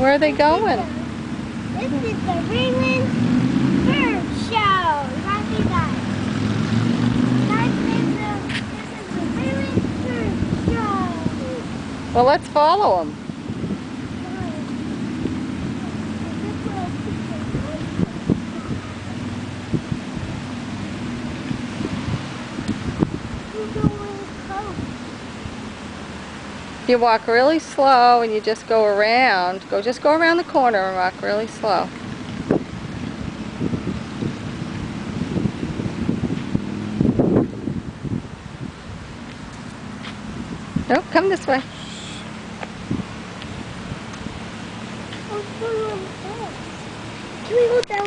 Where are they going? This is the Rae-Lynn bird show. Happy guys. This is the Rae-Lynn bird show. Well, let's follow them. You walk really slow and you just go around. Just go around the corner and walk really slow. Nope, come this way. Can we go down?